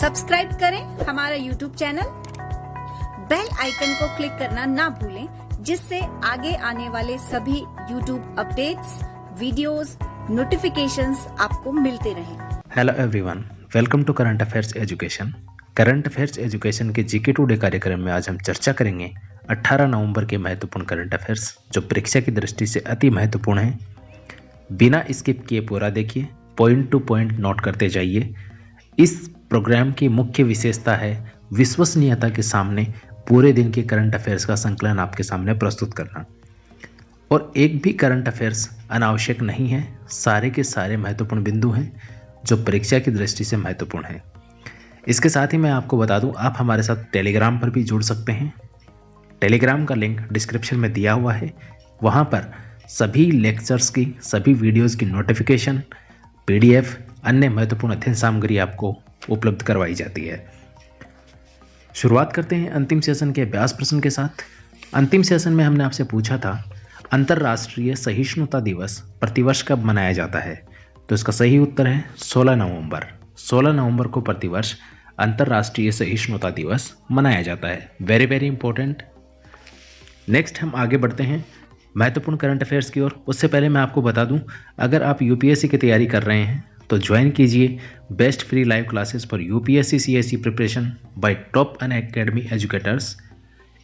Subscribe करें हमारा YouTube channel, bell icon को क्लिक करना ना भूलें, जिससे आगे आने वाले सभी YouTube अपडेट्स, वीडियोस, नोटिफिकेशंस आपको मिलते रहें। Hello everyone, welcome to current affairs education. Current affairs education के जीके टुडे कार्यक्रम में आज हम चर्चा करेंगे 18 नवंबर के महत्वपूर्ण करंट अफेयर्स, जो परीक्षा की दृष्टि से अति महत्वपूर्ण है। बिना स्किप किए पूरा देखिए, पॉइंट टू पॉइंट नोट करते जाइए। इस प्रोग्राम की मुख्य विशेषता है विश्वसनीयता के सामने पूरे दिन के करंट अफेयर्स का संकलन आपके सामने प्रस्तुत करना, और एक भी करंट अफेयर्स अनावश्यक नहीं है। सारे के सारे महत्वपूर्ण बिंदु हैं जो परीक्षा की दृष्टि से महत्वपूर्ण है। इसके साथ ही मैं आपको बता दूं, आप हमारे साथ टेलीग्राम पर भी जुड़ सकते हैं। टेलीग्राम का लिंक डिस्क्रिप्शन में दिया हुआ है। वहां पर सभी लेक्चर्स की, सभी वीडियोस की नोटिफिकेशन, पीडीएफ, अन्य महत्वपूर्ण अध्ययन सामग्री आपको उपलब्ध करवाई जाती है। शुरुआत करते हैं अंतिम सेशन के अभ्यास प्रश्न के साथ। अंतिम सेशन में हमने आपसे पूछा था, अंतर्राष्ट्रीय सहिष्णुता दिवस प्रतिवर्ष कब मनाया जाता है? तो इसका सही उत्तर है 16 नवंबर। 16 नवंबर को प्रतिवर्ष अंतर्राष्ट्रीय सहिष्णुता दिवस मनाया जाता है। Very very important. नेक्स्ट हम आगे बढ़ते हैं महत्वपूर्ण करंट अफेयर्स की ओर। उससे पहले मैं आपको बता दूं, अगर आप यूपीएससी की तैयारी कर रहे हैं तो ज्वाइन कीजिए best free live classes for UPSC CSE preparation bye top Unacademy educators.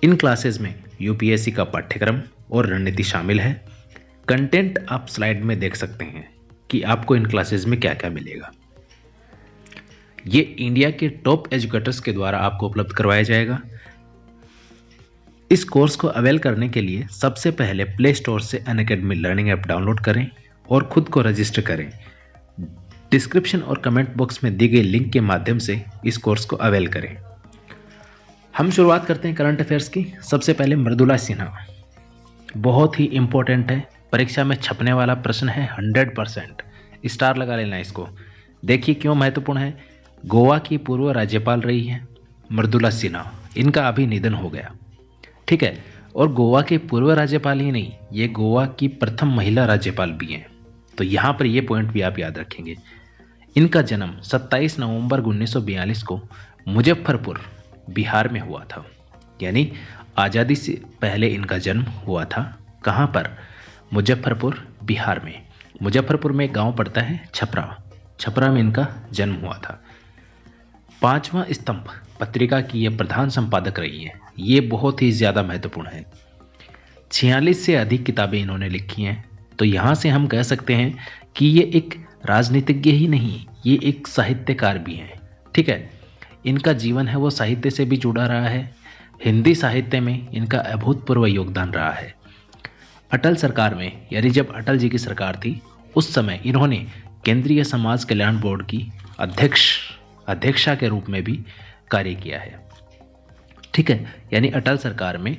In classes में यूपीएससी का पाठ्यक्रम और रणनीति शामिल है। कंटेंट आप स्लाइड में देख सकते हैं कि आपको इन क्लासेस में क्या क्या मिलेगा। ये इंडिया के टॉप एजुकेटर्स के द्वारा आपको उपलब्ध करवाया जाएगा। इस कोर्स को अवेल करने के लिए सबसे पहले प्ले स्टोर से अनअकैडमी लर्निंग ऐप डाउनलोड करें और खुद को रजिस्टर करें। डिस्क्रिप्शन और कमेंट बॉक्स में दी गई लिंक के माध्यम से इस कोर्स को अवेल करें। हम शुरुआत करते हैं करंट अफेयर्स की। सबसे पहले मृदुला सिन्हा, बहुत ही इंपॉर्टेंट है, परीक्षा में छपने वाला प्रश्न है। 100% स्टार लगा लेना इसको। देखिए क्यों महत्वपूर्ण है। गोवा की पूर्व राज्यपाल रही है मृदुला सिन्हा, इनका अभी निधन हो गया, ठीक है। और गोवा के पूर्व राज्यपाल ही नहीं, ये गोवा की प्रथम महिला राज्यपाल भी हैं। तो यहाँ पर ये पॉइंट भी आप याद रखेंगे। इनका जन्म 27 नवंबर 1942 को मुजफ्फरपुर बिहार में हुआ था, यानी आज़ादी से पहले इनका जन्म हुआ था। कहाँ पर? मुजफ्फरपुर बिहार में। मुजफ्फरपुर में एक गांव पड़ता है छपरा, छपरा में इनका जन्म हुआ था। 5वां स्तंभ पत्रिका की ये प्रधान संपादक रही है। ये बहुत ही ज़्यादा महत्वपूर्ण है। 46 से अधिक किताबें इन्होंने लिखी हैं। तो यहाँ से हम कह सकते हैं कि ये एक राजनीतिज्ञ ही नहीं, ये एक साहित्यकार भी हैं, ठीक है। इनका जीवन है वो साहित्य से भी जुड़ा रहा है। हिंदी साहित्य में इनका अभूतपूर्व योगदान रहा है। अटल सरकार में, यानी जब अटल जी की सरकार थी, उस समय इन्होंने केंद्रीय समाज कल्याण बोर्ड की अध्यक्षा के रूप में भी कार्य किया है, ठीक है। यानी अटल सरकार में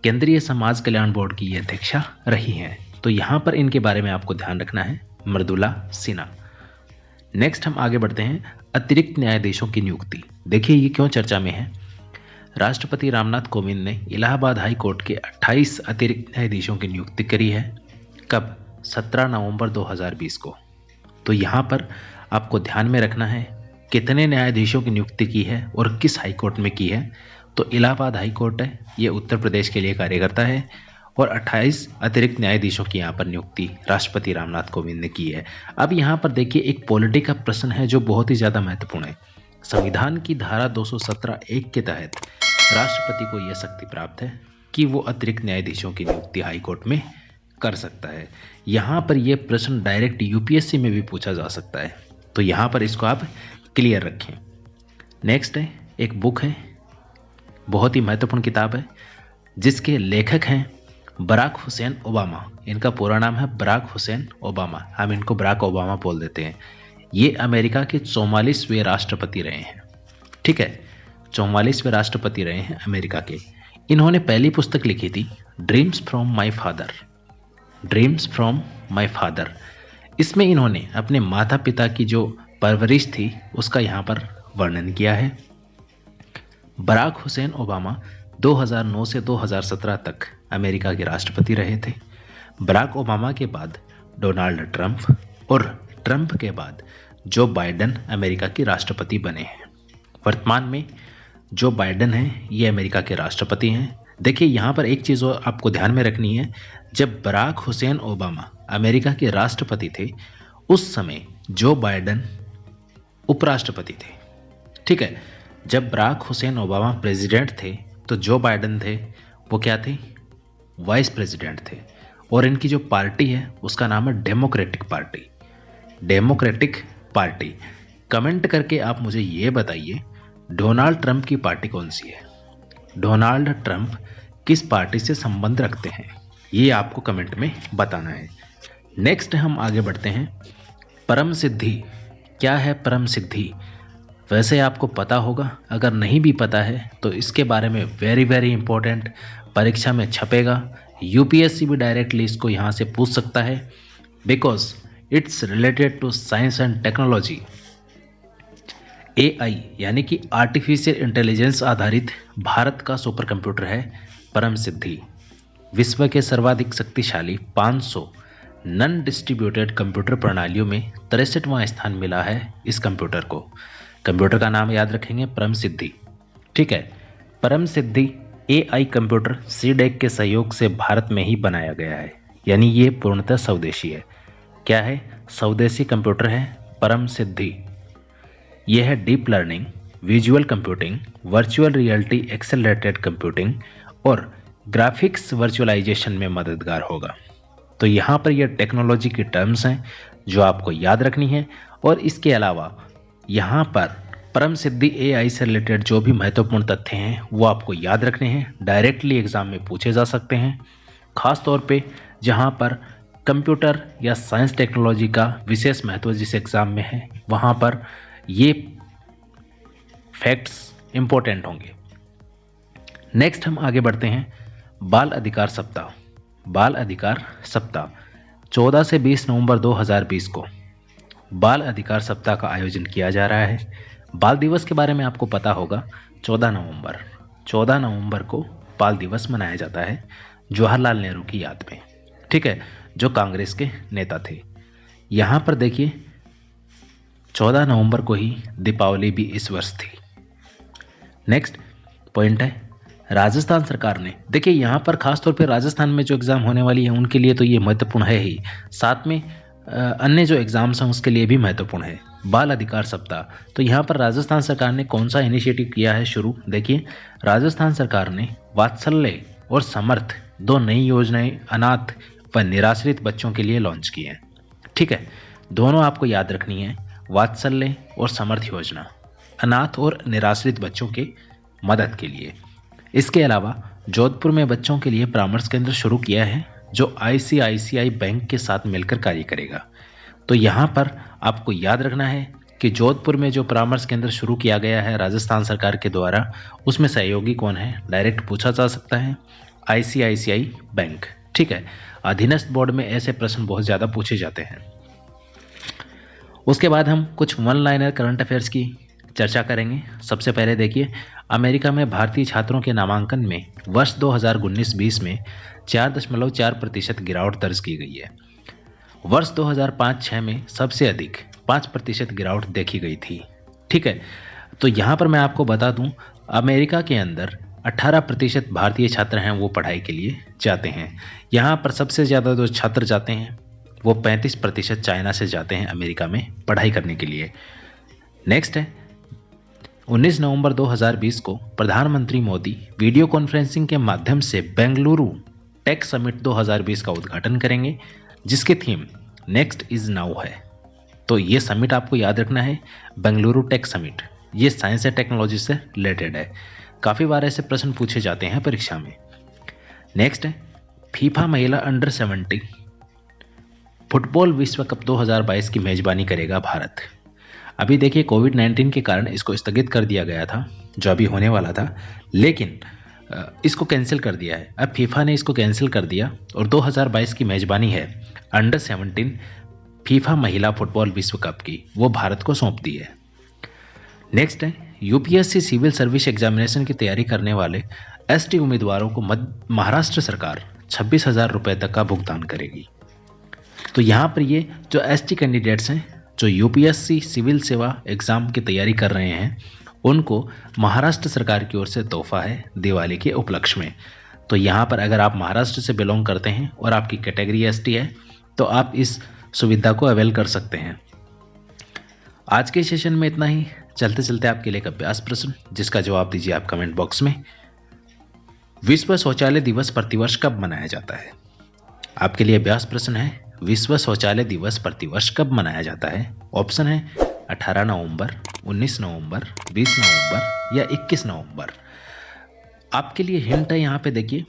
केंद्रीय समाज कल्याण बोर्ड की ये अध्यक्षा रही हैं। तो यहाँ पर इनके बारे में आपको ध्यान रखना है, मृदुला सिन्हा। नेक्स्ट हम आगे बढ़ते हैं अतिरिक्त न्यायाधीशों की नियुक्ति। देखिए ये क्यों चर्चा में है। राष्ट्रपति रामनाथ कोविंद ने इलाहाबाद हाई कोर्ट के 28 अतिरिक्त न्यायाधीशों की नियुक्ति करी है। कब? 17 नवंबर 2020 को। तो यहाँ पर आपको ध्यान में रखना है कितने न्यायाधीशों की नियुक्ति की है और किस हाई कोर्ट में की है। तो इलाहाबाद हाई कोर्ट है, ये उत्तर प्रदेश के लिए कार्य करता है, और 28 अतिरिक्त न्यायाधीशों की यहाँ पर नियुक्ति राष्ट्रपति रामनाथ कोविंद ने की है। अब यहाँ पर देखिए एक पॉलिटी का प्रश्न है जो बहुत ही ज़्यादा महत्वपूर्ण है। संविधान की धारा 217(1) के तहत राष्ट्रपति को यह शक्ति प्राप्त है कि वो अतिरिक्त न्यायाधीशों की नियुक्ति हाईकोर्ट में कर सकता है। यहाँ पर यह प्रश्न डायरेक्ट यूपीएससी में भी पूछा जा सकता है, तो यहाँ पर इसको आप क्लियर रखें। नेक्स्ट है एक बुक है, बहुत ही महत्वपूर्ण किताब है, जिसके लेखक हैं बराक हुसैन ओबामा। इनका पूरा नाम है बराक हुसैन ओबामा, हम इनको बराक ओबामा बोल देते हैं। ये अमेरिका के 44वें राष्ट्रपति रहे हैं, ठीक है। 44वें राष्ट्रपति रहे हैं अमेरिका के। इन्होंने पहली पुस्तक लिखी थी dreams from my father, dreams from my father. इसमें इन्होंने अपने माता पिता की जो परवरिश थी उसका यहाँ पर वर्णन किया है। बराक हुसैन ओबामा 2009 से 2017 तक अमेरिका के राष्ट्रपति रहे थे। बराक ओबामा के बाद डोनाल्ड ट्रंप और ट्रंप के बाद जो बाइडेन अमेरिका के राष्ट्रपति बने हैं। वर्तमान में जो बाइडेन हैं ये अमेरिका के राष्ट्रपति हैं। देखिए यहाँ पर एक चीज़ और आपको ध्यान में रखनी है, जब बराक हुसैन ओबामा अमेरिका के राष्ट्रपति थे उस समय जो बाइडेन उपराष्ट्रपति थे। ठीक है, जब बराक हुसैन ओबामा प्रेसिडेंट थे तो जो बाइडेन थे वो क्या थे, वाइस प्रेसिडेंट थे। और इनकी जो पार्टी है उसका नाम है democratic party. Democratic party. Comment करके आप मुझे ये बताइए डोनाल्ड ट्रंप की पार्टी कौन सी है, डोनाल्ड ट्रंप किस पार्टी से संबंध रखते हैं, ये आपको कमेंट में बताना है। नेक्स्ट हम आगे बढ़ते हैं। परम सिद्धि क्या है? परम सिद्धि वैसे आपको पता होगा, अगर नहीं भी पता है तो इसके बारे में वेरी इंपॉर्टेंट परीक्षा में छपेगा। यूपीएससी भी डायरेक्टली इसको यहाँ से पूछ सकता है, because it's related to science and technology. AI यानी कि आर्टिफिशियल इंटेलिजेंस आधारित भारत का सुपर कंप्यूटर है परम सिद्धि। विश्व के सर्वाधिक शक्तिशाली 500 नॉन डिस्ट्रीब्यूटेड कंप्यूटर प्रणालियों में 63वां स्थान मिला है इस कंप्यूटर को। कंप्यूटर का नाम याद रखेंगे परम सिद्धि। ठीक है, परम सिद्धि AI कंप्यूटर CDEC के सहयोग से भारत में ही बनाया गया है, यानी ये पूर्णतः स्वदेशी है। क्या है? स्वदेशी कंप्यूटर है परम सिद्धि। यह है deep learning, visual computing, virtual reality accelerated computing और ग्राफिक्स वर्चुअलाइजेशन में मददगार होगा। तो यहाँ पर यह टेक्नोलॉजी की टर्म्स हैं जो आपको याद रखनी है। और इसके अलावा यहाँ पर परम सिद्धि AI से रिलेटेड जो भी महत्वपूर्ण तथ्य हैं वो आपको याद रखने हैं, डायरेक्टली एग्जाम में पूछे जा सकते हैं। खास तौर पे जहाँ पर कंप्यूटर या साइंस टेक्नोलॉजी का विशेष महत्व जिस एग्ज़ाम में है वहाँ पर ये फैक्ट्स इंपॉर्टेंट होंगे। नेक्स्ट हम आगे बढ़ते हैं। बाल अधिकार सप्ताह। बाल अधिकार सप्ताह 14 से 20 नवंबर 2020 को बाल अधिकार सप्ताह का आयोजन किया जा रहा है। बाल दिवस के बारे में आपको पता होगा, 14 नवंबर को बाल दिवस मनाया जाता है जवाहरलाल नेहरू की याद में। ठीक है, जो कांग्रेस के नेता थे। यहाँ पर देखिए 14 नवंबर को ही दीपावली भी इस वर्ष थी। नेक्स्ट पॉइंट है राजस्थान सरकार ने, देखिए यहाँ पर खास तौर पे राजस्थान में जो एग्ज़ाम होने वाली है उनके लिए तो ये महत्वपूर्ण है ही, साथ में अन्य जो एग्ज़ाम्स हैं उसके लिए भी महत्वपूर्ण है। बाल अधिकार सप्ताह, तो यहाँ पर राजस्थान सरकार ने कौन सा इनिशिएटिव किया है शुरू? देखिए राजस्थान सरकार ने वात्सल्य और समर्थ 2 नई योजनाएं अनाथ व निराश्रित बच्चों के लिए लॉन्च की हैं। ठीक है, दोनों आपको याद रखनी है, वात्सल्य और समर्थ योजना अनाथ और निराश्रित बच्चों के मदद के लिए। इसके अलावा जोधपुर में बच्चों के लिए परामर्श केंद्र शुरू किया है जो ICICI बैंक के साथ मिलकर कार्य करेगा। तो यहाँ पर आपको याद रखना है कि जोधपुर में जो परामर्श केंद्र शुरू किया गया है राजस्थान सरकार के द्वारा, उसमें सहयोगी कौन है, डायरेक्ट पूछा जा सकता है, ICICI बैंक। ठीक है, अधीनस्थ बोर्ड में ऐसे प्रश्न बहुत ज़्यादा पूछे जाते हैं। उसके बाद हम कुछ वन लाइनर करंट अफेयर्स की चर्चा करेंगे। सबसे पहले देखिए, अमेरिका में भारतीय छात्रों के नामांकन में वर्ष 2019-20 में 4.4% गिरावट दर्ज की गई है। वर्ष 2005-06 में सबसे अधिक 5% गिरावट देखी गई थी। ठीक है, तो यहाँ पर मैं आपको बता दूँ, अमेरिका के अंदर 18% भारतीय छात्र हैं वो पढ़ाई के लिए जाते हैं। यहाँ पर सबसे ज़्यादा जो छात्र जाते हैं वो 35% चाइना से जाते हैं अमेरिका में पढ़ाई करने के लिए। नेक्स्ट है 19 नवंबर 2020 को प्रधानमंत्री मोदी वीडियो कॉन्फ्रेंसिंग के माध्यम से बेंगलुरु टेक समिट 2020 का उद्घाटन करेंगे, जिसकी थीम नेक्स्ट इज नाउ है। तो ये समिट आपको याद रखना है, बेंगलुरु टेक समिट। ये साइंस एंड टेक्नोलॉजी से रिलेटेड है, काफ़ी बार ऐसे प्रश्न पूछे जाते हैं परीक्षा में। नेक्स्ट है फीफा महिला अंडर 17 फुटबॉल विश्व कप 2022 की मेजबानी करेगा भारत। अभी देखिए कोविड-19 के कारण इसको स्थगित कर दिया गया था, जो अभी होने वाला था, लेकिन इसको कैंसिल कर दिया है। अब फीफा ने इसको कैंसिल कर दिया और 2022 की मेजबानी है अंडर 17 फीफा महिला फुटबॉल विश्व कप की, वो भारत को सौंप दी है। नेक्स्ट है यूपीएससी सिविल सर्विस एग्जामिनेशन की तैयारी करने वाले एसटी उम्मीदवारों को महाराष्ट्र सरकार 26,000 रुपये तक का भुगतान करेगी। तो यहाँ पर ये जो एसटी कैंडिडेट्स हैं जो यूपीएससी सिविल सेवा एग्ज़ाम की तैयारी कर रहे हैं उनको महाराष्ट्र सरकार की ओर से तोहफा है दिवाली के उपलक्ष्य में। तो यहाँ पर अगर आप महाराष्ट्र से बिलोंग करते हैं और आपकी कैटेगरी एसटी है तो आप इस सुविधा को अवेल कर सकते हैं। आज के सेशन में इतना ही। चलते चलते आपके लिए एक अभ्यास प्रश्न, जिसका जवाब दीजिए आप कमेंट बॉक्स में। विश्व शौचालय दिवस प्रतिवर्ष कब मनाया जाता है? आपके लिए अभ्यास प्रश्न है, विश्व शौचालय दिवस प्रतिवर्ष कब मनाया जाता है? ऑप्शन है 18 नवंबर, 19 नवंबर, 20 नवंबर या 21 नवंबर। आपके लिए हिंट है यहाँ पे, देखिए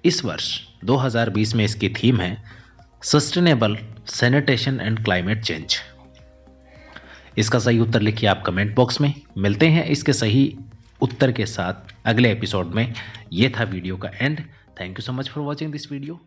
इस वर्ष 2020 में इसकी थीम है sustainable sanitation and climate change. इसका सही उत्तर लिखिए आप कमेंट बॉक्स में। मिलते हैं इसके सही उत्तर के साथ अगले एपिसोड में। ये था वीडियो का and. Thank you so much for watching this video.